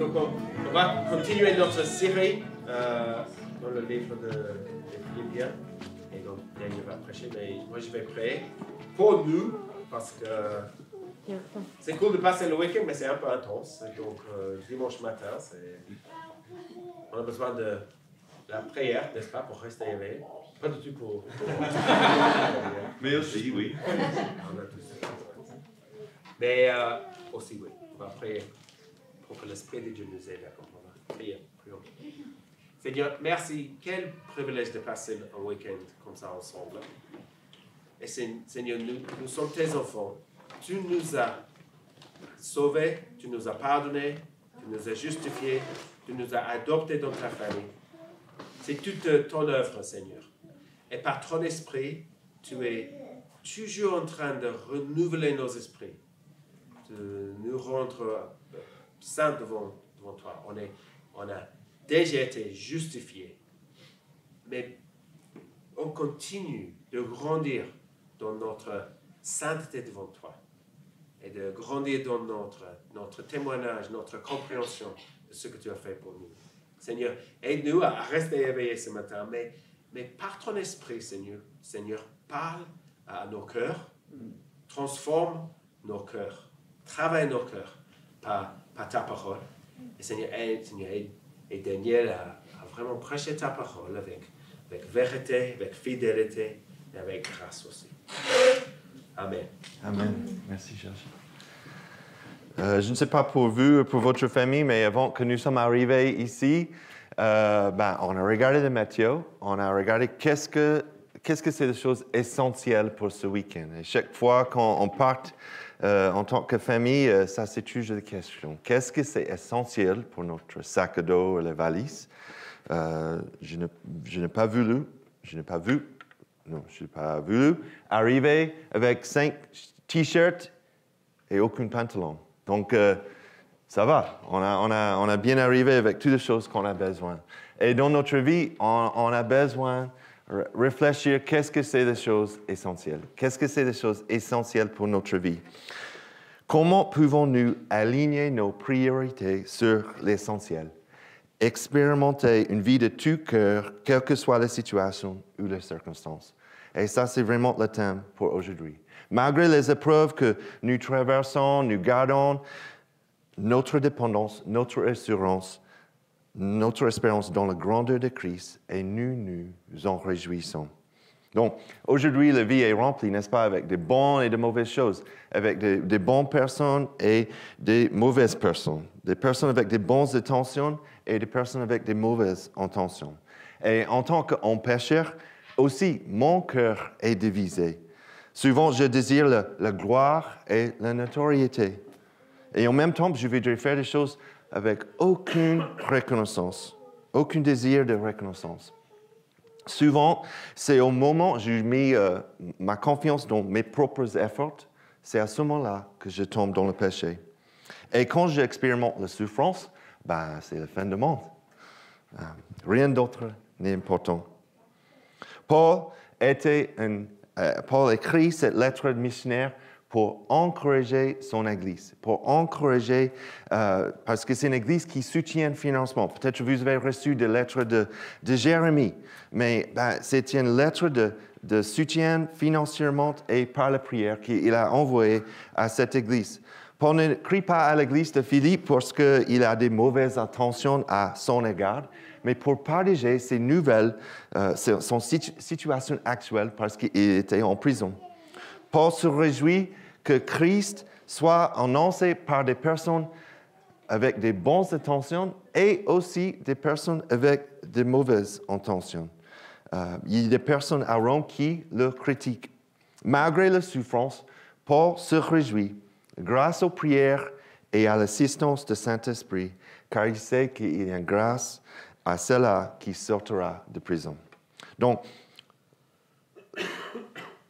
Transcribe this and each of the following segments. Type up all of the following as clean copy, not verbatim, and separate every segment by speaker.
Speaker 1: Donc on va continuer notre série dans le livre de Philippiens. Et donc Daniel va prêcher, mais moi je vais prier pour nous parce que c'est cool de passer le week-end, mais c'est un peu intense. Donc dimanche matin, on a besoin de la prière, n'est-ce pas, pour rester éveillé. Pas du tout pour...
Speaker 2: Mais aussi, oui.
Speaker 1: On a tous. Mais aussi, oui, on va prier pour que l'Esprit de Dieu nous aide à comprendre. Prions. Seigneur, merci. Quel privilège de passer un week-end comme ça ensemble. Et Seigneur, nous sommes tes enfants. Tu nous as sauvés, tu nous as pardonnés, tu nous as justifiés, tu nous as adoptés dans ta famille. C'est toute ton œuvre, Seigneur. Et par ton esprit, tu es toujours en train de renouveler nos esprits, de nous rendre saints devant toi. On a déjà été justifiés, mais on continue de grandir dans notre sainteté devant toi et de grandir dans notre témoignage, notre compréhension de ce que tu as fait pour nous. Seigneur, aide-nous à rester éveillés ce matin, mais par ton esprit, Seigneur, parle à nos cœurs, transforme nos cœurs, travaille nos cœurs par ta parole. Et Seigneur, aide Daniel à vraiment prêcher ta parole avec vérité, avec fidélité et avec grâce aussi. Amen.
Speaker 2: Amen. Merci, Georges. Je ne sais pas pour vous, pour votre famille, mais avant que nous sommes arrivés ici, on a regardé le météo, on a regardé qu'est-ce que c'est des choses essentielles pour ce week-end. Et chaque fois qu'on part en tant que famille, ça c'est toujours la question. Qu'est-ce que c'est essentiel pour notre sac à dos et les valises? Je n'ai pas voulu arriver avec 5 t-shirts et aucun pantalon. Donc, ça va. On a bien arrivé avec toutes les choses qu'on a besoin. Et dans notre vie, on a besoin de réfléchir qu'est-ce que c'est des choses essentielles. Qu'est-ce que c'est des choses essentielles pour notre vie? Comment pouvons-nous aligner nos priorités sur l'essentiel? Expérimenter une vie de tout cœur, quelle que soit la situation ou les circonstances. Et ça, c'est vraiment le thème pour aujourd'hui. Malgré les épreuves que nous traversons, nous gardons notre dépendance, notre assurance, notre espérance dans la grandeur de Christ et nous nous en réjouissons. Donc, aujourd'hui, la vie est remplie, n'est-ce pas, avec des bonnes et de mauvaises choses, avec des bonnes personnes et des mauvaises personnes, des personnes avec des bonnes intentions et des personnes avec des mauvaises intentions. Et en tant qu'homme pécheur, aussi, mon cœur est divisé. Souvent, je désire la gloire et la notoriété. Et en même temps, je voudrais faire des choses avec aucune reconnaissance, aucun désir de reconnaissance. Souvent, c'est au moment où je mets ma confiance dans mes propres efforts, c'est à ce moment-là que je tombe dans le péché. Et quand j'expérimente la souffrance, c'est la fin du monde. Rien d'autre n'est important. Paul écrit cette lettre de missionnaire pour encourager son Église, parce que c'est une Église qui soutient le financement. Peut-être que vous avez reçu des lettres de Jérémie, mais c'est une lettre de soutien financièrement et par la prière qu'il a envoyée à cette Église. Paul n'écrit pas à l'Église de Philippe parce qu'il a des mauvaises intentions à son égard, mais pour partager ses nouvelles, son situation actuelle parce qu'il était en prison. Paul se réjouit que Christ soit annoncé par des personnes avec des bonnes intentions et aussi des personnes avec des mauvaises intentions. Il y a des personnes à Rome qui le critiquent. Malgré la souffrance, Paul se réjouit grâce aux prières et à l'assistance du Saint-Esprit, car il sait qu'il y a une grâce à celle-là qui sortira de prison. Donc,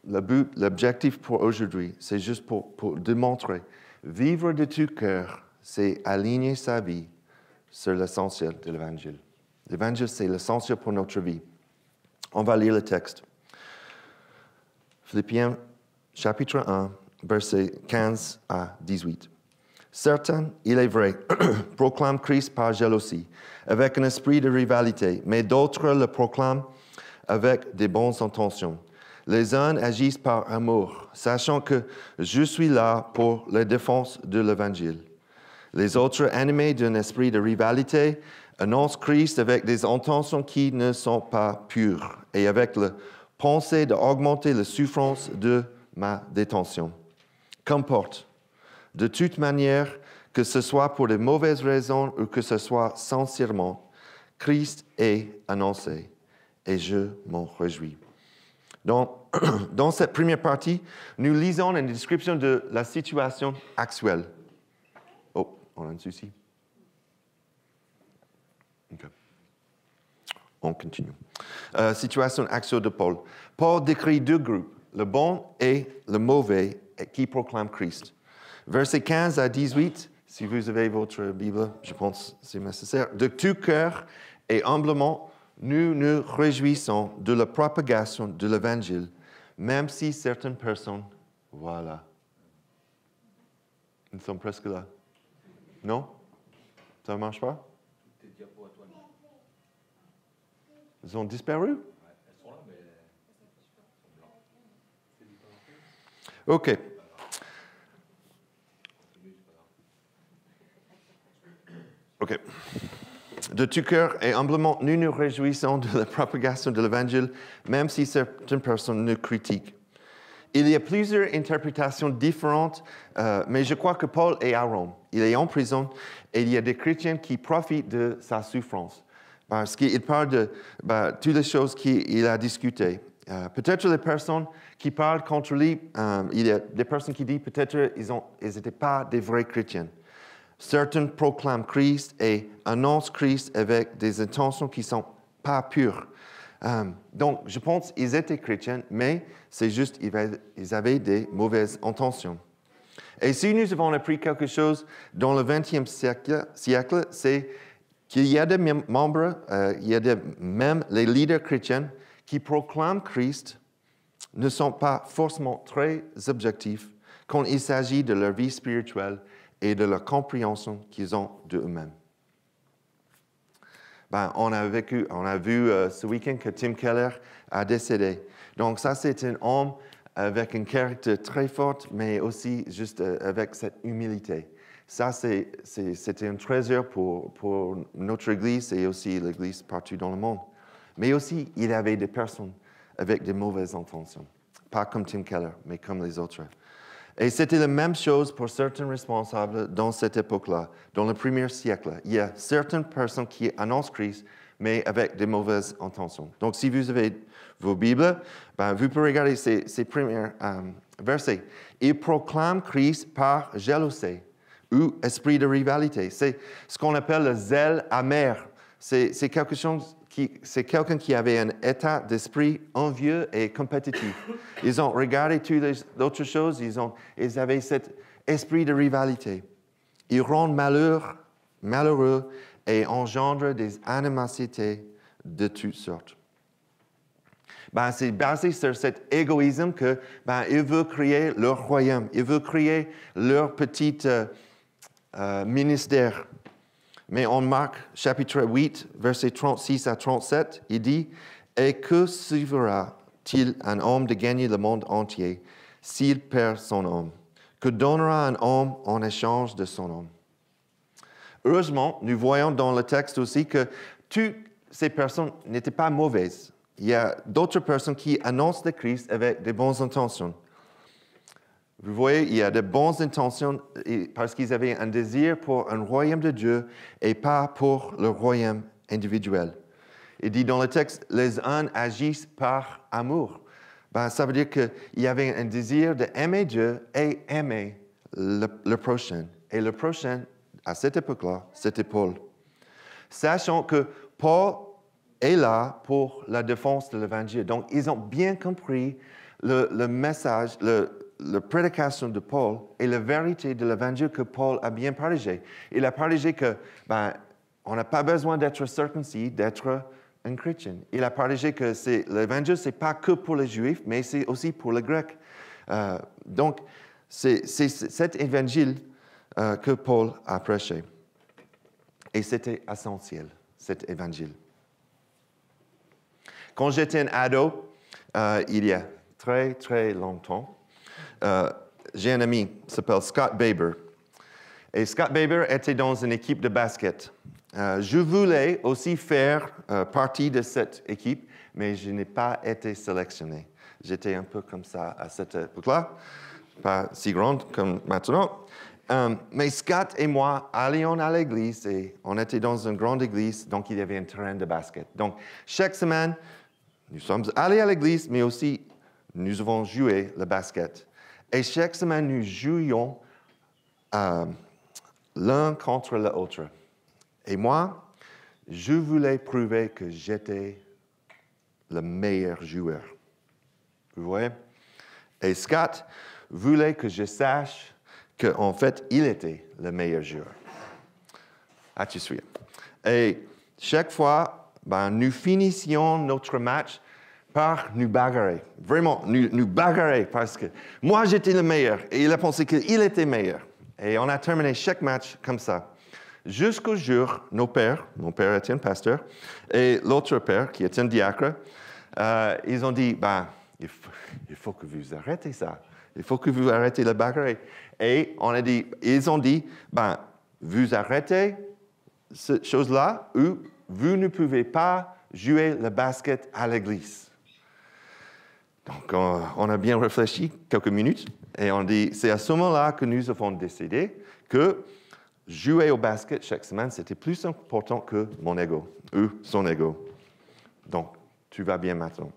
Speaker 2: l'objectif pour aujourd'hui, c'est juste pour démontrer, vivre de tout cœur, c'est aligner sa vie sur l'essentiel de l'Évangile. L'Évangile, c'est l'essentiel pour notre vie. On va lire le texte. Philippiens, chapitre 1, versets 15 à 18. Certains, il est vrai, proclament Christ par jalousie, avec un esprit de rivalité, mais d'autres le proclament avec des bonnes intentions. Les uns agissent par amour, sachant que je suis là pour la défense de l'Évangile. Les autres, animés d'un esprit de rivalité, annoncent Christ avec des intentions qui ne sont pas pures et avec la pensée d'augmenter la souffrance de ma détention. Qu'importe. De toute manière, que ce soit pour de mauvaises raisons ou que ce soit sincèrement, Christ est annoncé et je m'en réjouis. Donc, dans cette première partie, nous lisons une description de la situation actuelle. Oh, on a un souci. Okay. On continue. Situation actuelle de Paul. Paul décrit deux groupes, le bon et le mauvais, qui proclament Christ. Versets 15 à 18, si vous avez votre Bible, je pense que c'est nécessaire. De tout cœur et humblement, nous nous réjouissons de la propagation de l'Évangile, même si certaines personnes, voilà. Nous sommes presque là. Non? Ça ne marche pas? Ils ont disparu? Elles sont là, mais elles sont blanches. OK. OK. De tout cœur et humblement, nous nous réjouissons de la propagation de l'Évangile, même si certaines personnes nous critiquent. Il y a plusieurs interprétations différentes, mais je crois que Paul est à Rome. Il est en prison et il y a des chrétiens qui profitent de sa souffrance parce qu'il parle de toutes les choses qu'il a discutées. Peut-être les personnes qui parlent contre lui, il y a des personnes qui disent peut-être ils n'étaient pas des vrais chrétiens. Certains proclament Christ et annoncent Christ avec des intentions qui ne sont pas pures. Donc, je pense qu'ils étaient chrétiens, mais c'est juste qu'ils avaient des mauvaises intentions. Et si nous avons appris quelque chose dans le XXe siècle, c'est qu'il y a des membres, même les leaders chrétiens qui proclament Christ ne sont pas forcément très objectifs quand il s'agit de leur vie spirituelle et de la compréhension qu'ils ont d'eux-mêmes. On a vu ce week-end que Tim Keller a décédé. Donc ça, c'est un homme avec un caractère très fort, mais aussi juste avec cette humilité. Ça, c'était un trésor pour notre Église et aussi l'Église partout dans le monde. Mais aussi, il y avait des personnes avec de mauvaises intentions. Pas comme Tim Keller, mais comme les autres. Et c'était la même chose pour certains responsables dans cette époque-là, dans le premier siècle. Il y a certaines personnes qui annoncent Christ, mais avec de mauvaises intentions. Donc, si vous avez vos Bibles, vous pouvez regarder ces premiers versets. Ils proclament Christ par jalousie ou esprit de rivalité. C'est ce qu'on appelle le zèle amer. C'est quelqu'un qui avait un état d'esprit envieux et compétitif. Ils ont regardé toutes les autres choses, ils avaient cet esprit de rivalité. Ils rendent malheureux et engendrent des animosités de toutes sortes. C'est basé sur cet égoïsme qu'ils veulent créer leur royaume, ils veulent créer leur petit ministère. Mais en Marc, chapitre 8, versets 36 à 37, il dit « Et que suivra-t-il un homme de gagner le monde entier s'il perd son âme? Que donnera un homme en échange de son âme? » Heureusement, nous voyons dans le texte aussi que toutes ces personnes n'étaient pas mauvaises. Il y a d'autres personnes qui annoncent le Christ avec de bonnes intentions. Vous voyez, il y a de bonnes intentions parce qu'ils avaient un désir pour un royaume de Dieu et pas pour le royaume individuel. Il dit dans le texte, les uns agissent par amour. Ça veut dire qu'il y avait un désir d'aimer Dieu et aimer le prochain. Et le prochain, à cette époque-là, c'était Paul. Sachant que Paul est là pour la défense de l'Évangile. Donc, ils ont bien compris le message, la prédication de Paul et la vérité de l'Évangile que Paul a bien partagé. Il a partagé que on n'a pas besoin d'être circoncis, d'être un chrétien. Il a partagé que l'Évangile, ce n'est pas que pour les Juifs, mais c'est aussi pour les Grecs. Donc, c'est cet Évangile que Paul a prêché. Et c'était essentiel, cet évangile. Quand j'étais un ado, il y a très, très longtemps, j'ai un ami qui s'appelle Scott Baber. Et Scott Baber était dans une équipe de basket. Je voulais aussi faire partie de cette équipe, mais je n'ai pas été sélectionné. J'étais un peu comme ça à cette époque-là, pas si grande comme maintenant. Mais Scott et moi allions à l'église et on était dans une grande église, donc il y avait un terrain de basket. Donc chaque semaine, nous sommes allés à l'église, mais aussi nous avons joué le basket. Et chaque semaine, nous jouions l'un contre l'autre. Et moi, je voulais prouver que j'étais le meilleur joueur. Vous voyez? Et Scott voulait que je sache qu'en fait, il était le meilleur joueur. Ah, tu suis. Et chaque fois, nous finissions notre match par nous bagarrer. Vraiment, nous bagarrer parce que moi, j'étais le meilleur et il a pensé qu'il était meilleur. Et on a terminé chaque match comme ça. Jusqu'au jour, mon père était un pasteur, et l'autre père, qui est un diacre, ils ont dit, il faut que vous arrêtez ça. Il faut que vous arrêtez la bagarre. Et ils ont dit, vous arrêtez cette chose-là ou vous ne pouvez pas jouer le basket à l'église. Donc, on a bien réfléchi quelques minutes et on dit, c'est à ce moment-là que nous avons décidé que jouer au basket chaque semaine, c'était plus important que mon ego ou son ego. Donc, tout va bien maintenant.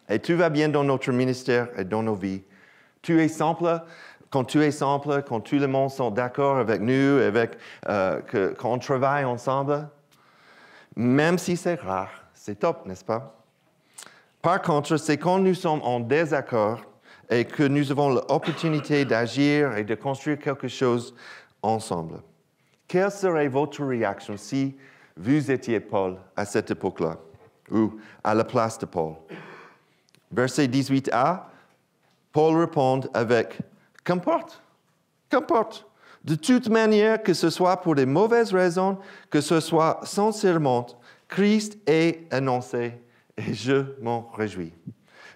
Speaker 2: Et tout va bien dans notre ministère et dans nos vies. Tu es simple, quand tout le monde sont d'accord avec nous, quand on travaille ensemble, même si c'est rare, c'est top, n'est-ce pas? Par contre, c'est quand nous sommes en désaccord et que nous avons l'opportunité d'agir et de construire quelque chose ensemble. Quelle serait votre réaction si vous étiez Paul à cette époque-là, ou à la place de Paul? Verset 18a, Paul répond avec « Qu'importe, de toute manière, que ce soit pour des mauvaises raisons, que ce soit sincèrement, Christ est annoncé et je m'en réjouis.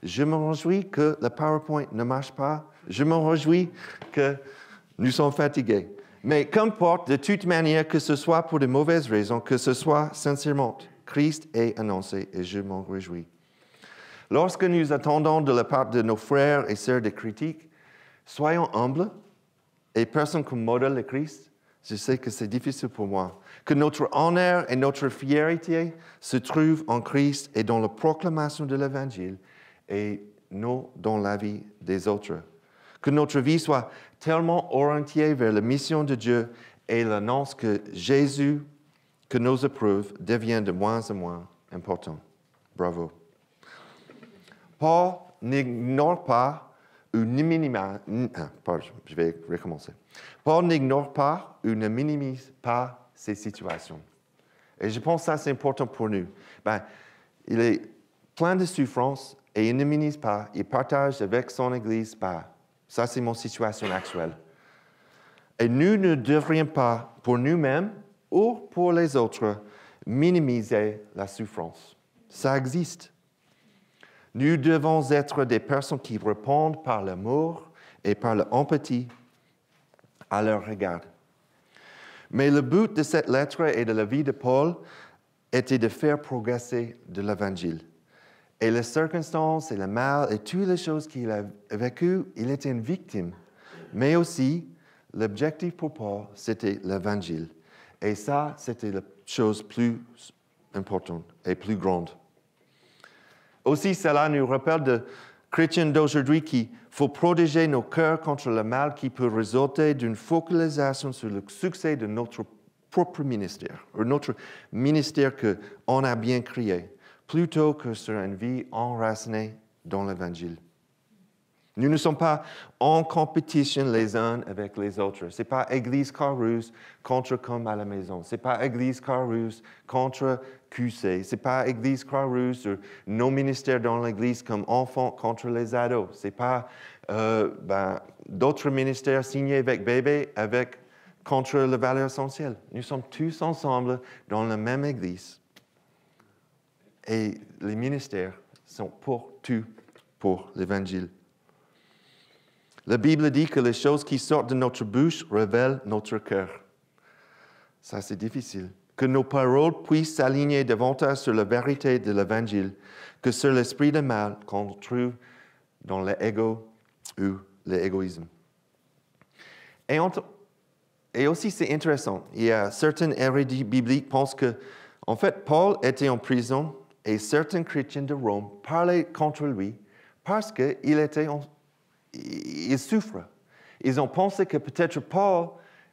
Speaker 2: Je me réjouis que le PowerPoint ne marche pas. Je me réjouis que nous sommes fatigués. Mais qu'importe, de toute manière, que ce soit pour de mauvaises raisons, que ce soit sincèrement, Christ est annoncé et je m'en réjouis. Lorsque nous attendons de la part de nos frères et sœurs des critiques, soyons humbles et personne comme modèle le Christ. Je sais que c'est difficile pour moi. Que notre honneur et notre fierté se trouvent en Christ et dans la proclamation de l'Évangile et non dans la vie des autres. Que notre vie soit tellement orientée vers la mission de Dieu et l'annonce que Jésus, que nos épreuves deviennent de moins en moins importantes. Bravo. Paul n'ignore pas ou ne minimise, je vais recommencer. Paul n'ignore pas ou ne minimise pas ces situations. Et je pense que ça, c'est important pour nous. Il est plein de souffrance et il ne minimise pas. Il partage avec son Église, ça, c'est mon situation actuelle. Et nous ne devrions pas, pour nous-mêmes ou pour les autres, minimiser la souffrance. Ça existe. Nous devons être des personnes qui répondent par l'amour et par l'empathie à leur regard. Mais le but de cette lettre et de la vie de Paul était de faire progresser de l'Évangile. Et les circonstances et le mal et toutes les choses qu'il a vécues, il était une victime. Mais aussi, l'objectif pour Paul, c'était l'Évangile. Et ça, c'était la chose plus importante et plus grande. Aussi, cela nous rappelle de chrétiens d'aujourd'hui qu'il faut protéger nos cœurs contre le mal qui peut résulter d'une focalisation sur le succès de notre propre ministère, ou notre ministère qu'on a bien créé, plutôt que sur une vie enracinée dans l'Évangile. Nous ne sommes pas en compétition les uns avec les autres. Ce n'est pas Église Carrouge contre comme à la maison. Ce n'est pas Église Carrouge contre QC, ce n'est pas Église Croix-Rouge ou nos ministères dans l'Église comme enfants contre les ados. Ce n'est pas d'autres ministères signés avec bébé contre la valeur essentielle. Nous sommes tous ensemble dans la même Église. Et les ministères sont pour tout, pour l'Évangile. La Bible dit que les choses qui sortent de notre bouche révèlent notre cœur. Ça, c'est difficile. Que nos paroles puissent s'aligner davantage sur la vérité de l'Évangile que sur l'esprit de mal qu'on trouve dans l'ego ou l'égoïsme. Et aussi, c'est intéressant. Il y a certains érudits bibliques qui pensent que, en fait, Paul était en prison et certains chrétiens de Rome parlaient contre lui parce qu'il souffre. Ils ont pensé que peut-être Paul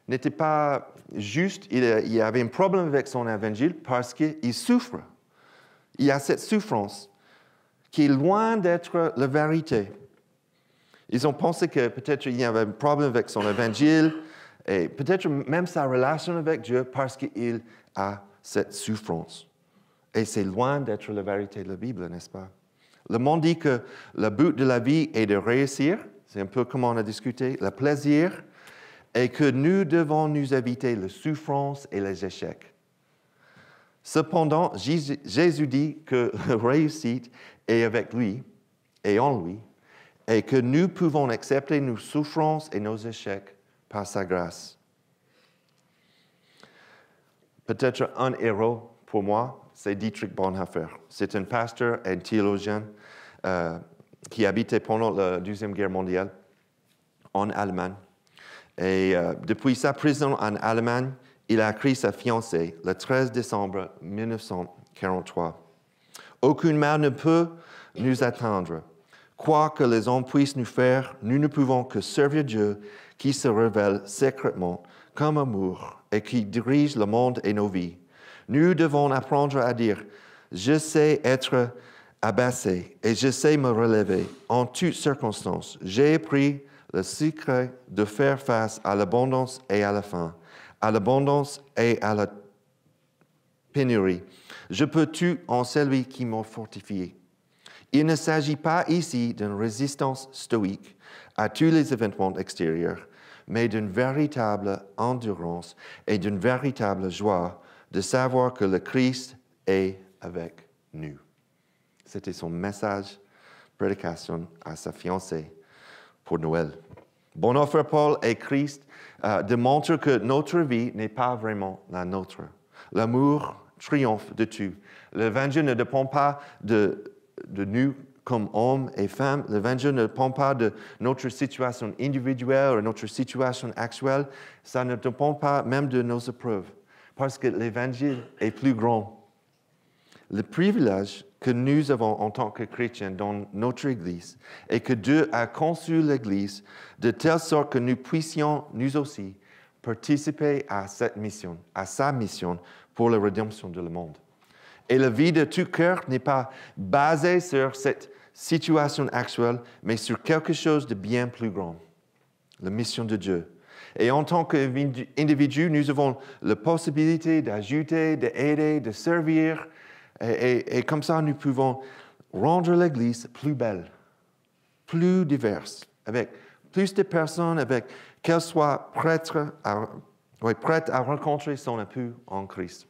Speaker 2: n'était pas juste, il avait un problème avec son évangile parce qu'il souffre. Il y a cette souffrance qui est loin d'être la vérité. Ils ont pensé que peut-être il y avait un problème avec son évangile et peut-être même sa relation avec Dieu parce qu'il a cette souffrance. Et c'est loin d'être la vérité de la Bible, n'est-ce pas? Le monde dit que le but de la vie est de réussir, c'est un peu comme on a discuté, le plaisir, et que nous devons nous éviter la souffrance et les échecs. Cependant, Jésus dit que la réussite est avec lui et en lui, et que nous pouvons accepter nos souffrances et nos échecs par sa grâce. Peut-être un héros pour moi, c'est Dietrich Bonhoeffer. C'est un pasteur et un théologien qui habitait pendant la Deuxième Guerre mondiale en Allemagne. Et depuis sa prison en Allemagne, il a écrit sa fiancée le 13 décembre 1943. « Aucun mal ne peut nous atteindre. Quoi que les hommes puissent nous faire, nous ne pouvons que servir Dieu qui se révèle secrètement comme amour et qui dirige le monde et nos vies. Nous devons apprendre à dire « Je sais être abaissé et je sais me relever en toutes circonstances. J'ai appris le secret de faire face à l'abondance et à la faim, à l'abondance et à la pénurie. Je peux tout en celui qui m'a fortifié. » Il ne s'agit pas ici d'une résistance stoïque à tous les événements extérieurs, mais d'une véritable endurance et d'une véritable joie de savoir que le Christ est avec nous. C'était son message, prédication à sa fiancée pour Noël. Bonhoeffer, Paul et Christ démontrent que notre vie n'est pas vraiment la nôtre. L'amour triomphe de tout. L'Évangile ne dépend pas de nous comme hommes et femmes. L'Évangile ne dépend pas de notre situation individuelle ou notre situation actuelle. Ça ne dépend pas même de nos épreuves. Parce que l'Évangile est plus grand. Le privilège que nous avons en tant que chrétiens dans notre Église est que Dieu a conçu l'Église de telle sorte que nous puissions, nous aussi, participer à cette mission, à sa mission pour la rédemption du monde. Et la vie de tout cœur n'est pas basée sur cette situation actuelle, mais sur quelque chose de bien plus grand, la mission de Dieu. Et en tant qu'individu, nous avons la possibilité d'ajouter, d'aider, de servir, et comme ça, nous pouvons rendre l'Église plus belle, plus diverse, avec plus de personnes, avec qu'elles soient prêtes à rencontrer son époux en Christ.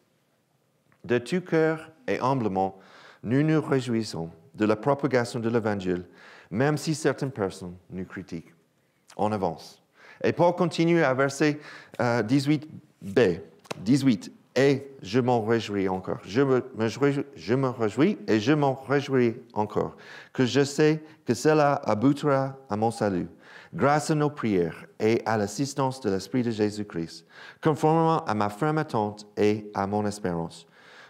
Speaker 2: De tout cœur et humblement, nous nous réjouissons de la propagation de l'Évangile, même si certaines personnes nous critiquent. On avance. Et Paul continue à verset 18b. 18. Et je m'en réjouis encore. Je me réjouis et je m'en réjouis encore, que je sais que cela aboutira à mon salut, grâce à nos prières et à l'assistance de l'Esprit de Jésus-Christ, conformément à ma ferme attente et à mon espérance.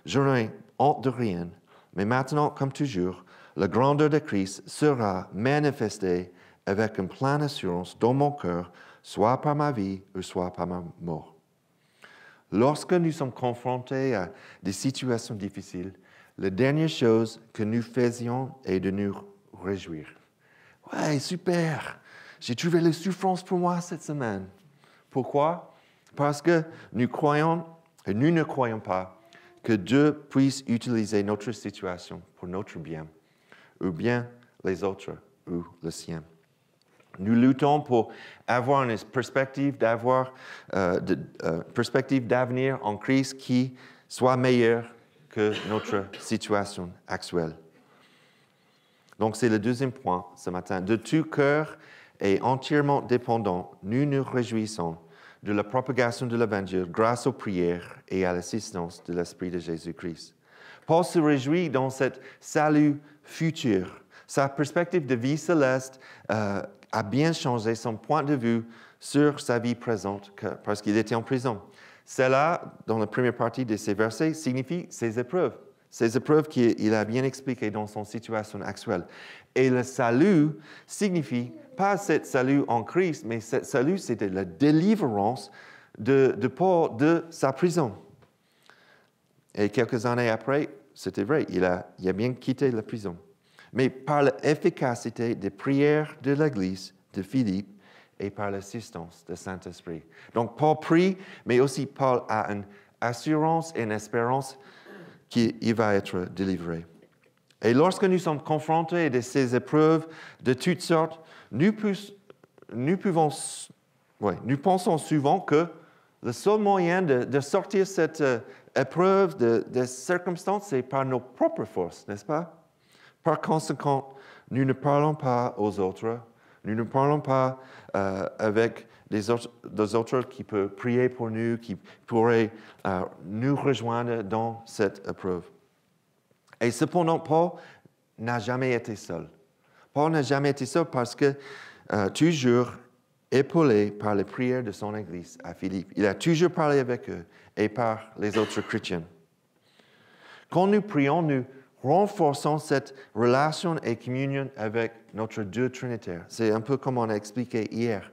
Speaker 2: Je n'ai honte de rien, mais maintenant, comme toujours, la grandeur de Christ sera manifestée avec une pleine assurance dans mon cœur, soit par ma vie ou soit par ma mort. Lorsque nous sommes confrontés à des situations difficiles, la dernière chose que nous faisions est de nous réjouir. « Ouais, super! J'ai trouvé la souffrance pour moi cette semaine. » Pourquoi? Parce que nous ne croyons pas que Dieu puisse utiliser notre situation pour notre bien, ou bien les autres, ou le sien. Nous luttons pour avoir une perspective d'avenir en Christ qui soit meilleure que notre situation actuelle. Donc, c'est le deuxième point ce matin. De tout cœur et entièrement dépendant, nous nous réjouissons de la propagation de l'Évangile grâce aux prières et à l'assistance de l'Esprit de Jésus-Christ. Paul se réjouit dans cet salut futur. Sa perspective de vie céleste a bien changé son point de vue sur sa vie présente parce qu'il était en prison. Cela, dans la première partie de ces versets, signifie ses épreuves qu'il a bien expliquées dans son situation actuelle. Et le salut signifie pas ce salut en Christ, mais ce salut, c'était la délivrance de Paul de sa prison. Et quelques années après, c'était vrai, il a bien quitté la prison. Mais par l'efficacité des prières de l'Église de Philippe et par l'assistance du Saint-Esprit. Donc, Paul prie, mais aussi Paul a une assurance et une espérance qu'il va être délivré. Et lorsque nous sommes confrontés à ces épreuves de toutes sortes, nous pensons souvent que le seul moyen de sortir cette épreuve de circonstances, c'est par nos propres forces, n'est-ce pas? Par conséquent, nous ne parlons pas aux autres, nous ne parlons pas avec des autres qui peuvent prier pour nous, qui pourraient nous rejoindre dans cette épreuve. Et cependant, Paul n'a jamais été seul. Paul n'a jamais été seul parce que toujours épaulé par les prières de son Église à Philippe. Il a toujours parlé avec eux et par les autres chrétiens. Quand nous prions, nous renforçons cette relation et communion avec notre Dieu trinitaire. C'est un peu comme on a expliqué hier.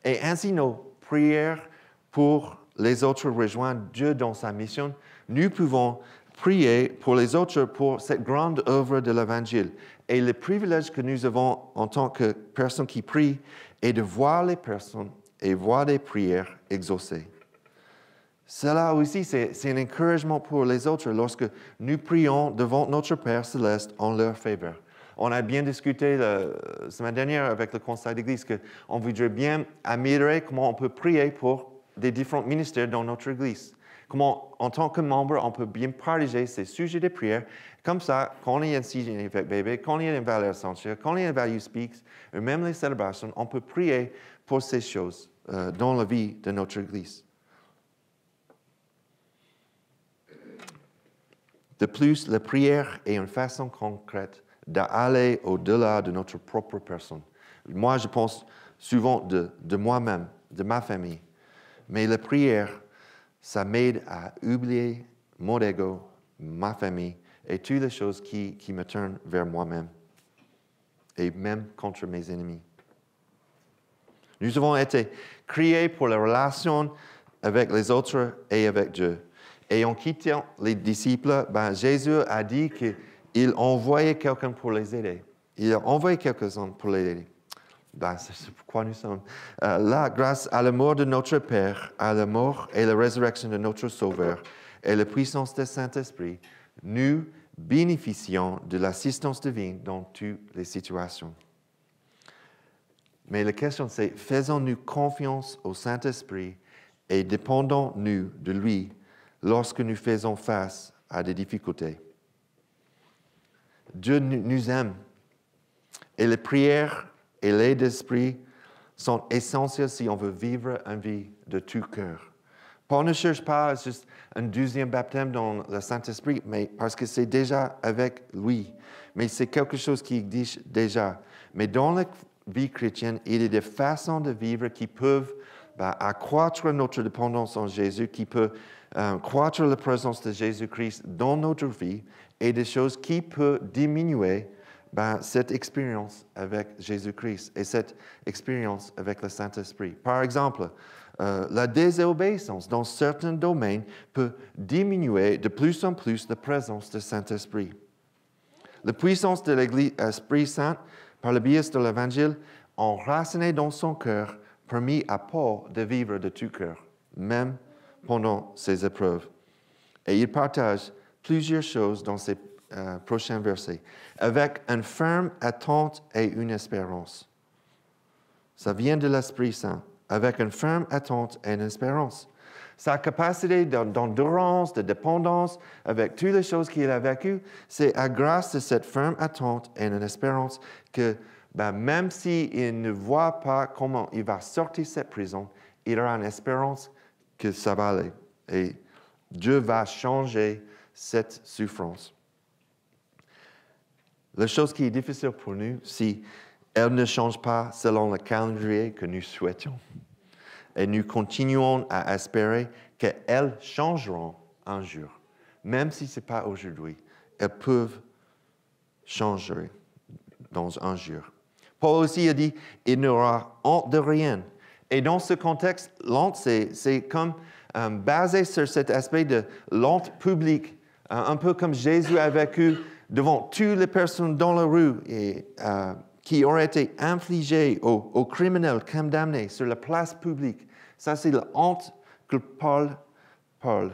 Speaker 2: Et ainsi, nos prières pour les autres rejoindre Dieu dans sa mission, nous pouvons prier pour les autres pour cette grande œuvre de l'Évangile. Et le privilège que nous avons en tant que personnes qui prient est de voir les personnes et voir des prières exaucées. Cela aussi, c'est un encouragement pour les autres lorsque nous prions devant notre Père céleste en leur faveur. On a bien discuté la semaine dernière avec le conseil d'église qu'on voudrait bien améliorer comment on peut prier pour des différents ministères dans notre église. Comment, en tant que membre, on peut bien partager ces sujets de prière. Comme ça, quand il y a un signe avec bébé, quand il y a une valeur essentielle, quand il y a une value speaks, ou même les célébrations, on peut prier pour ces choses dans la vie de notre église. De plus, la prière est une façon concrète d'aller au-delà de notre propre personne. Moi, je pense souvent de moi-même, de ma famille. Mais la prière, ça m'aide à oublier mon ego, ma famille et toutes les choses qui me tournent vers moi-même et même contre mes ennemis. Nous avons été créés pour la relation avec les autres et avec Dieu. Et en quittant les disciples, Jésus a dit qu'il envoyait quelqu'un pour les aider. Il a envoyé quelqu'un pour les aider. C'est pourquoi nous sommes là, grâce à la mort de notre Père, à la mort et la résurrection de notre Sauveur et la puissance du Saint-Esprit, nous bénéficions de l'assistance divine dans toutes les situations. Mais la question c'est, faisons-nous confiance au Saint-Esprit et dépendons-nous de lui lorsque nous faisons face à des difficultés? Dieu nous aime et les prières et l'aide d'esprit sont essentielles si on veut vivre une vie de tout cœur. Paul ne cherche pas juste un deuxième baptême dans le Saint-Esprit, mais parce que c'est déjà avec lui. Mais c'est quelque chose qui existe déjà. Mais dans la vie chrétienne, il y a des façons de vivre qui peuvent accroître notre dépendance en Jésus, qui peuvent croître la présence de Jésus-Christ dans notre vie et des choses qui peuvent diminuer cette expérience avec Jésus-Christ et cette expérience avec le Saint-Esprit. Par exemple, la désobéissance dans certains domaines peut diminuer de plus en plus la présence du Saint-Esprit. La puissance de l'Esprit Saint, par le biais de l'Évangile, enracinée dans son cœur, permis à Paul de vivre de tout cœur, même pendant ses épreuves. Et il partage plusieurs choses dans ces prochains versets, avec une ferme attente et une espérance. Ça vient de l'Esprit Saint, avec une ferme attente et une espérance. Sa capacité d'endurance, de dépendance, avec toutes les choses qu'il a vécues, c'est à grâce de cette ferme attente et une espérance que même s'il ne voit pas comment il va sortir de cette prison, il aura une espérance que ça va aller. Et Dieu va changer cette souffrance. La chose qui est difficile pour nous, si elle ne change pas selon le calendrier que nous souhaitons. Et nous continuons à espérer qu'elles changeront un jour. Même si ce n'est pas aujourd'hui, elles peuvent changer dans un jour. Paul aussi a dit, il n'aura honte de rien. Et dans ce contexte, l'honte, c'est comme basé sur cet aspect de l'honte publique, un peu comme Jésus a vécu devant toutes les personnes dans la rue et qui auraient été infligées aux criminels condamnés sur la place publique. Ça, c'est la honte que Paul parle.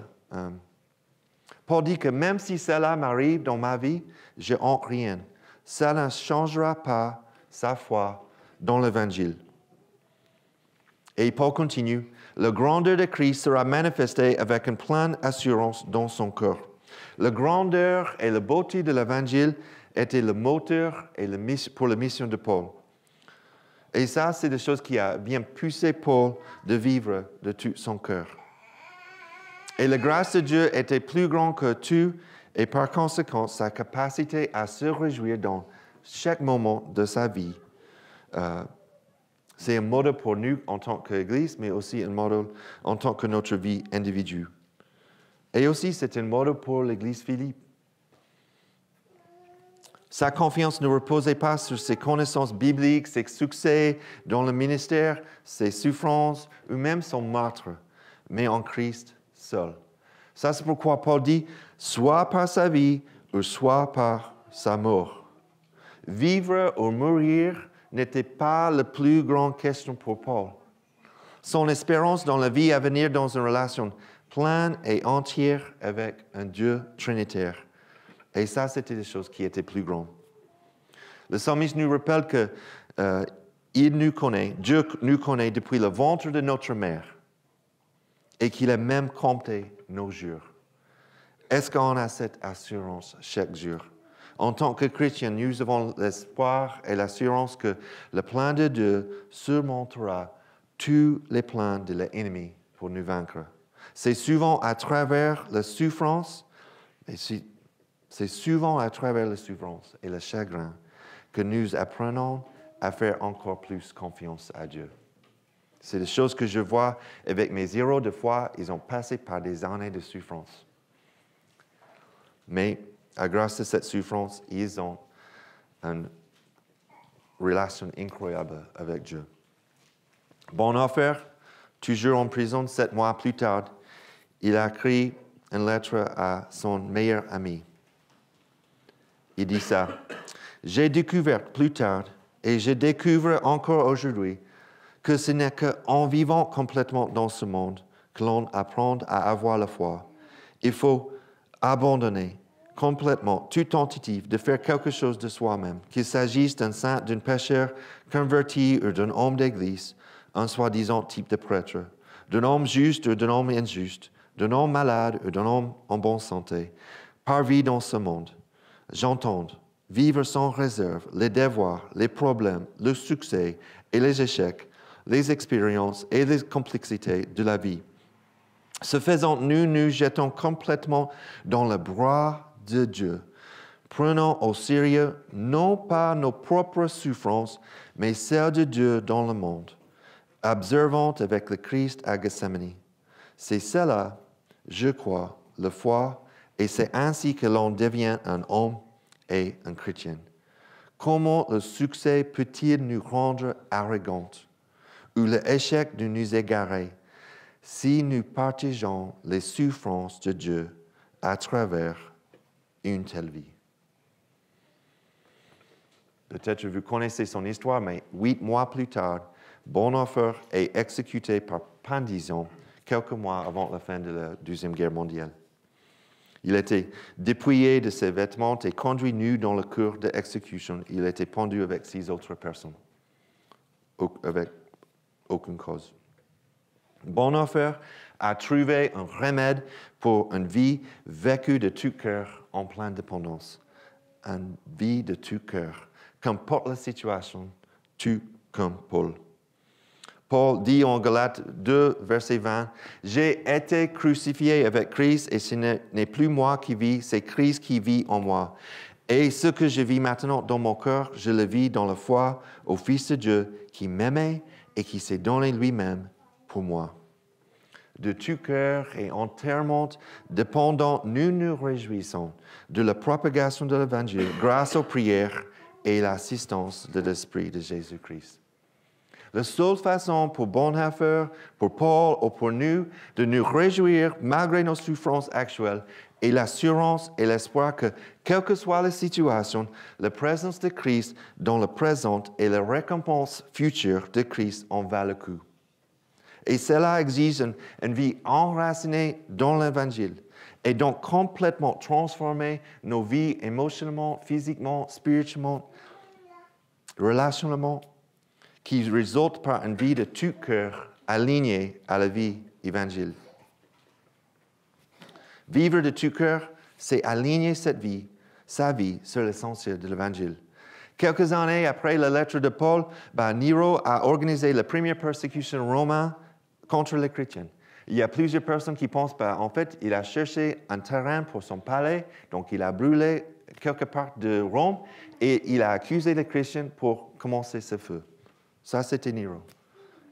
Speaker 2: Paul dit que même si cela m'arrive dans ma vie, je honte rien. Ça ne changera pas sa foi dans l'Évangile. Et Paul continue, la grandeur de Christ sera manifestée avec une pleine assurance dans son cœur. La grandeur et la beauté de l'Évangile étaient le moteur pour la mission de Paul. Et ça, c'est des choses qui a bien poussé Paul de vivre de tout son cœur. Et la grâce de Dieu était plus grande que tout, et par conséquent, sa capacité à se réjouir dans chaque moment de sa vie. C'est un modèle pour nous en tant qu'Église, mais aussi un modèle en tant que notre vie individuelle. Et aussi, c'est un modèle pour l'Église Philippe. Sa confiance ne reposait pas sur ses connaissances bibliques, ses succès dans le ministère, ses souffrances ou même son martyre, mais en Christ seul. Ça, c'est pourquoi Paul dit, soit par sa vie ou soit par sa mort. Vivre ou mourir n'était pas la plus grande question pour Paul. Son espérance dans la vie à venir dans une relation pleine et entière avec un Dieu trinitaire. Et ça, c'était des choses qui étaient plus grandes. Le psalmiste nous rappelle que il nous connaît, Dieu nous connaît depuis le ventre de notre mère et qu'il a même compté nos jours. Est-ce qu'on a cette assurance chaque jour? En tant que chrétiens, nous avons l'espoir et l'assurance que le plan de Dieu surmontera tous les plans de l'ennemi pour nous vaincre. C'est souvent à travers la souffrance, et c'est souvent à travers la souffrance et le chagrin que nous apprenons à faire encore plus confiance à Dieu. C'est des choses que je vois avec mes héros de foi, ils ont passé par des années de souffrance. Mais à grâce de cette souffrance, ils ont une relation incroyable avec Dieu. Bonhoeffer, toujours en prison 7 mois plus tard, il a écrit une lettre à son meilleur ami. Il dit ça, « J'ai découvert plus tard, et je découvre encore aujourd'hui, que ce n'est qu'en vivant complètement dans ce monde que l'on apprend à avoir la foi. Il faut abandonner complètement toute tentative de faire quelque chose de soi-même, qu'il s'agisse d'un saint, d'un pécheur converti ou d'un homme d'église, un soi-disant type de prêtre, d'un homme juste ou d'un homme injuste, d'un homme malade ou d'un homme en bonne santé, par vie dans ce monde. J'entends vivre sans réserve les devoirs, les problèmes, le succès et les échecs, les expériences et les complexités de la vie. Ce faisant, nous nous jetons complètement dans les bras de Dieu, prenant au sérieux non pas nos propres souffrances, mais celles de Dieu dans le monde, observant avec le Christ à Gethsémani. C'est cela, je crois, la foi, et c'est ainsi que l'on devient un homme et un chrétien. Comment le succès peut-il nous rendre arrogants, ou l'échec de nous égarer, si nous partageons les souffrances de Dieu à travers une telle vie? Peut-être que vous connaissez son histoire, mais 8 mois plus tard, Bonhoeffer est exécuté par pendaison quelques mois avant la fin de la Deuxième Guerre mondiale. Il était dépouillé de ses vêtements et conduit nu dans le cour d'exécution. Il était pendu avec 6 autres personnes, avec aucune cause. Bonhoeffer a trouvé un remède pour une vie vécue de tout cœur en pleine dépendance. Une vie de tout cœur, qu'importe la situation, tout comme Paul. Paul dit en Galates 2, verset 20, « J'ai été crucifié avec Christ et ce n'est plus moi qui vis, c'est Christ qui vit en moi. Et ce que je vis maintenant dans mon cœur, je le vis dans la foi au Fils de Dieu qui m'aimait et qui s'est donné lui-même pour moi. » De tout cœur et entièrement dépendant, nous nous réjouissons de la propagation de l'Évangile grâce aux prières et l'assistance de l'Esprit de Jésus-Christ. La seule façon pour Bonhoeffer, pour Paul ou pour nous de nous réjouir malgré nos souffrances actuelles est l'assurance et l'espoir que, quelle que soit la situation, la présence de Christ dans le présent et la récompense future de Christ en valent le coup. Et cela exige une vie enracinée dans l'Évangile et donc complètement transformer nos vies émotionnellement, physiquement, spirituellement, relationnellement, qui résulte par une vie de tout cœur alignée à la vie évangile. Vivre de tout cœur, c'est aligner sa vie sur l'essentiel de l'Évangile. Quelques années après la lettre de Paul, Nero a organisé la première persécution romaine contre les chrétiens. Il y a plusieurs personnes qui pensent, en fait, il a cherché un terrain pour son palais, donc il a brûlé quelque part de Rome et il a accusé les chrétiens pour commencer ce feu. Ça, c'était Nero.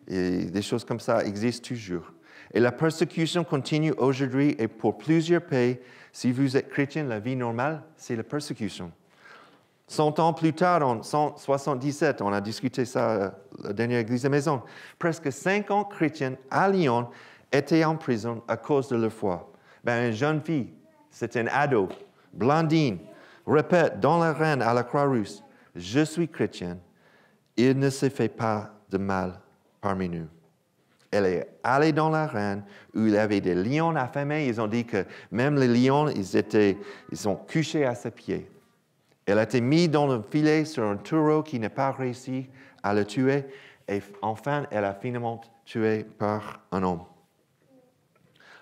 Speaker 2: Et des choses comme ça existent toujours. Et la persécution continue aujourd'hui et pour plusieurs pays, si vous êtes chrétien, la vie normale, c'est la persécution. 100 ans plus tard, en 177, on a discuté ça à la dernière église de maison, presque 50 chrétiens à Lyon étaient en prison à cause de leur foi. Une jeune fille, c'est un ado, blondine, répète dans l'arène à la Croix-Rouge, « Je suis chrétienne, il ne se fait pas de mal parmi nous. » Elle est allée dans l'arène où il y avait des lions affamés. Ils ont dit que même les lions, ils sont couchés à ses pieds. Elle a été mise dans le filet sur un taureau qui n'a pas réussi à le tuer. Et enfin, elle a finalement tué par un homme.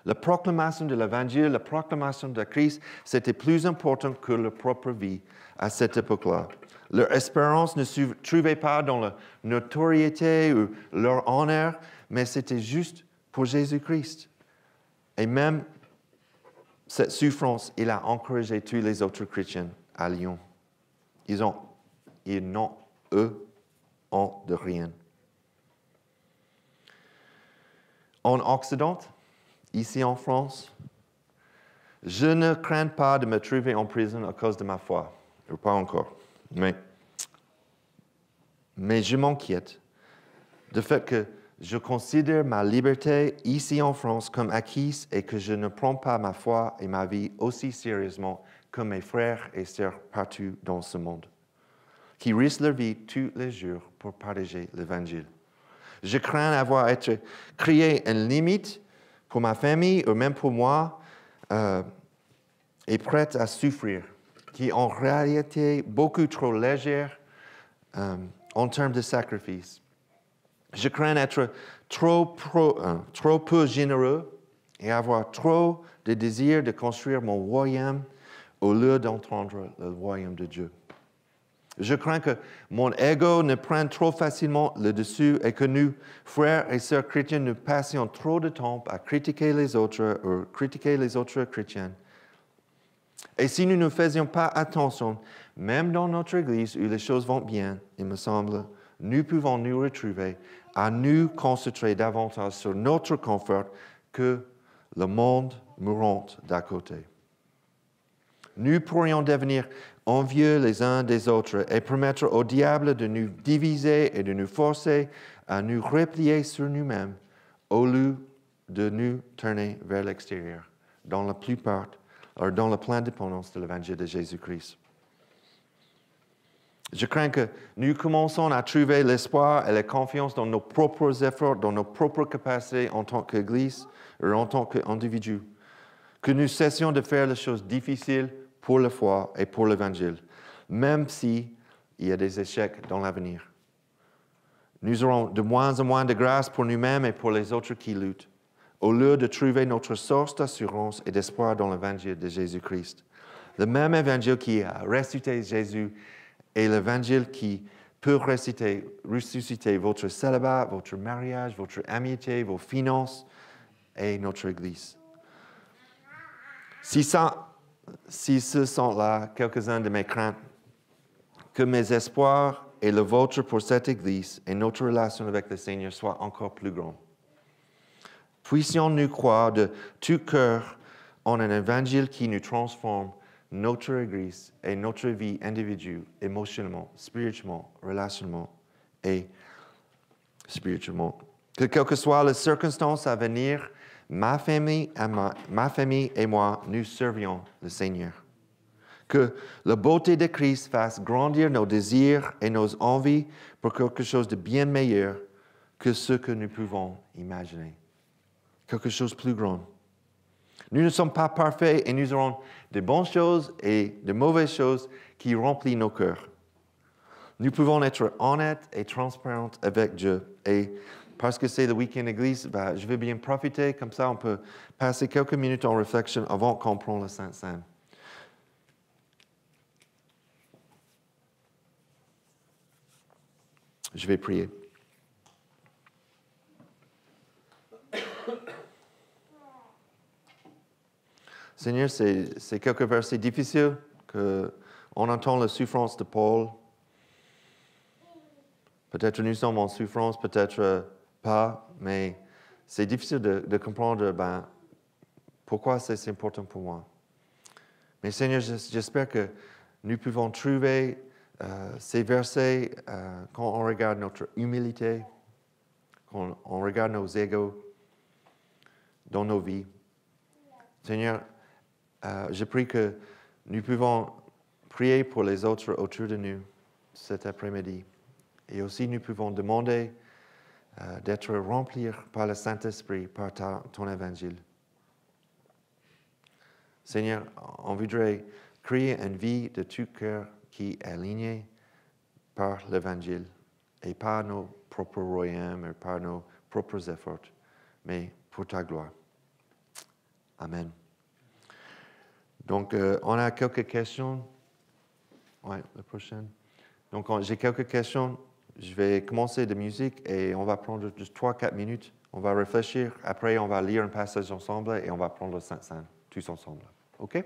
Speaker 2: La proclamation de l'Évangile, la proclamation de Christ, c'était plus important que leur propre vie à cette époque-là. Leur espérance ne se trouvait pas dans la notoriété ou leur honneur, mais c'était juste pour Jésus-Christ. Et même cette souffrance, il a encouragé tous les autres chrétiens à Lyon. Ils n'ont, eux, de rien. En Occident, ici en France, je ne crains pas de me trouver en prison à cause de ma foi. Pas encore. Mais je m'inquiète du fait que je considère ma liberté ici en France comme acquise et que je ne prends pas ma foi et ma vie aussi sérieusement que mes frères et sœurs partout dans ce monde, qui risquent leur vie tous les jours pour partager l'Évangile. Je crains avoir créé une limite pour ma famille ou même pour moi et prête à souffrir, qui est en réalité beaucoup trop légère en termes de sacrifice. Je crains être trop peu généreux et avoir trop de désir de construire mon royaume au lieu d'entendre le royaume de Dieu. Je crains que mon ego ne prenne trop facilement le dessus et que nous, frères et sœurs chrétiens, nous passions trop de temps à critiquer les autres ou critiquer les autres chrétiens. Et si nous ne faisions pas attention, même dans notre Église où les choses vont bien, il me semble, nous pouvons nous retrouver à nous concentrer davantage sur notre confort que le monde mourant d'à côté. Nous pourrions devenir envieux les uns des autres et permettre au diable de nous diviser et de nous forcer à nous replier sur nous-mêmes au lieu de nous tourner vers l'extérieur, dans la pleine dépendance de l'Évangile de Jésus-Christ. Je crains que nous commençons à trouver l'espoir et la confiance dans nos propres efforts, dans nos propres capacités en tant qu'Église ou en tant qu'individu. Que nous cessions de faire les choses difficiles pour la foi et pour l'Évangile, même s'il y a des échecs dans l'avenir. Nous aurons de moins en moins de grâce pour nous-mêmes et pour les autres qui luttent, au lieu de trouver notre source d'assurance et d'espoir dans l'Évangile de Jésus-Christ. Le même Évangile qui a ressuscité Jésus est l'Évangile qui peut ressusciter votre célibat, votre mariage, votre amitié, vos finances et notre Église. Si ce sont là quelques-uns de mes craintes, que mes espoirs et le vôtre pour cette Église et notre relation avec le Seigneur soient encore plus grands. Puissions-nous croire de tout cœur en un évangile qui nous transforme notre Église et notre vie individuelle, émotionnellement, spirituellement, relationnellement et spirituellement. Que quelles que soient les circonstances à venir, ma famille et moi, nous servions le Seigneur. Que la beauté de Christ fasse grandir nos désirs et nos envies pour quelque chose de bien meilleur que ce que nous pouvons imaginer. Quelque chose de plus grand. Nous ne sommes pas parfaits et nous aurons de bonnes choses et de mauvaises choses qui remplissent nos cœurs. Nous pouvons être honnêtes et transparents avec Dieu. Et parce que c'est le week-end église, je vais bien profiter, comme ça on peut passer quelques minutes en réflexion avant qu'on prenne le Saint-Seine. Je vais prier. Seigneur, c'est quelques versets difficiles qu'on entend la souffrance de Paul. Peut-être nous sommes en souffrance, peut-être pas, mais c'est difficile de comprendre pourquoi c'est important pour moi. Mais Seigneur, j'espère que nous pouvons trouver ces versets quand on regarde notre humilité, quand on regarde nos égos dans nos vies. Seigneur, je prie que nous pouvons prier pour les autres autour de nous cet après-midi. Et aussi, nous pouvons demander d'être remplis par le Saint-Esprit, par ton évangile. Seigneur, on voudrait créer une vie de tout cœur qui est alignée par l'évangile et pas nos propres royaumes et par nos propres efforts, mais pour ta gloire. Amen. Donc, on a quelques questions. Oui, la prochaine. Donc, j'ai quelques questions. Je vais commencer de musique et on va prendre juste 3-4 minutes. On va réfléchir. Après, on va lire un passage ensemble et on va prendre le Saint-Seine, tous ensemble. OK?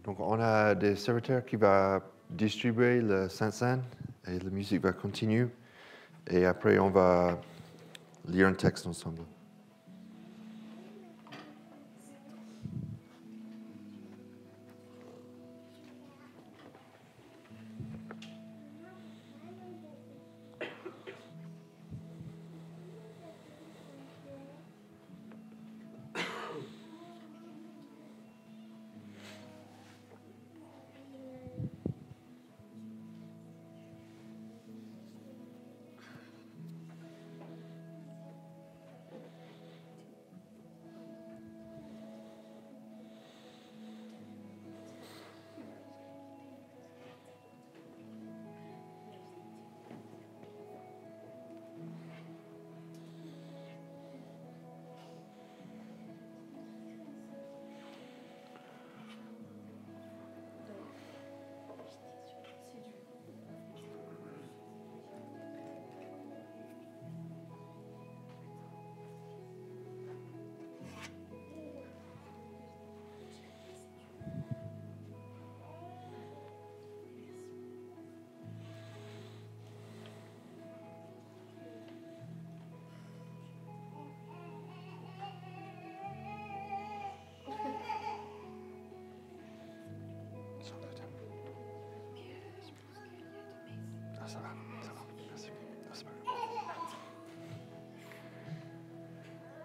Speaker 2: Donc, on a des serviteurs qui vont distribuer le Saint-Saint et la musique va continuer. Et après, on va lire un texte ensemble.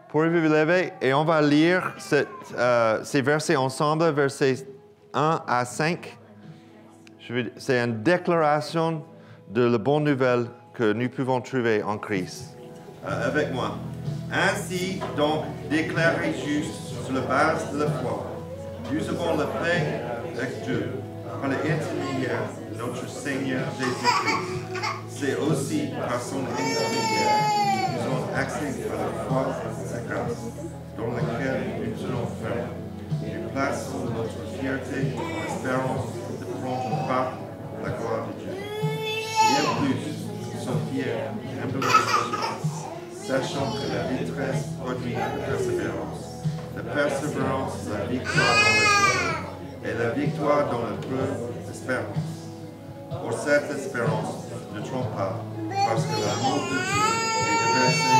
Speaker 2: Pourriez-vous vous lever et on va lire ces versets ensemble, versets 1 à 5. C'est une déclaration de la bonne nouvelle que nous pouvons trouver en Christ. Avec moi. Ainsi donc, déclarés justes sur la base de la foi, nous avons la paix avec Dieu par l'intermédiaire de notre Seigneur Jésus-Christ. C'est aussi par son intermédiaire que nous avons accès à la foi et sa grâce, dans laquelle nous tenons ferme. Nous plaçons notre fierté en espérance de prendre part à la gloire de Dieu. Et en plus, nous sommes fiers et humblement sachant que la détresse produit la persévérance la victoire dans la joie, et la victoire dans la preuve l'espérance. Pour cette espérance, ne trompe pas, parce que l'amour de Dieu est déversé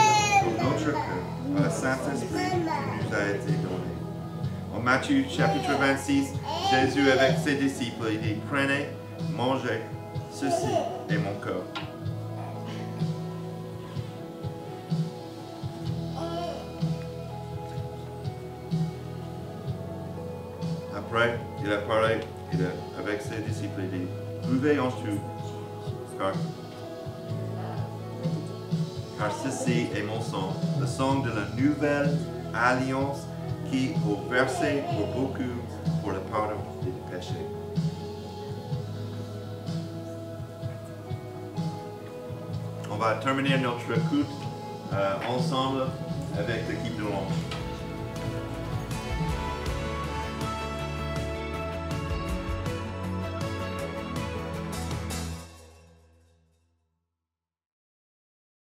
Speaker 2: dans notre cœur par le Saint-Esprit qui nous a été donné. En Matthieu chapitre 26, Jésus avec ses disciples, il dit, prenez, mangez, ceci est mon corps. Après, il a parlé avec ses disciples, il dit, buvez en tout, car ceci est mon sang, le sang de la nouvelle alliance qui est versé pour beaucoup pour le pardon des péchés. On va terminer notre culte ensemble avec l'équipe de louange.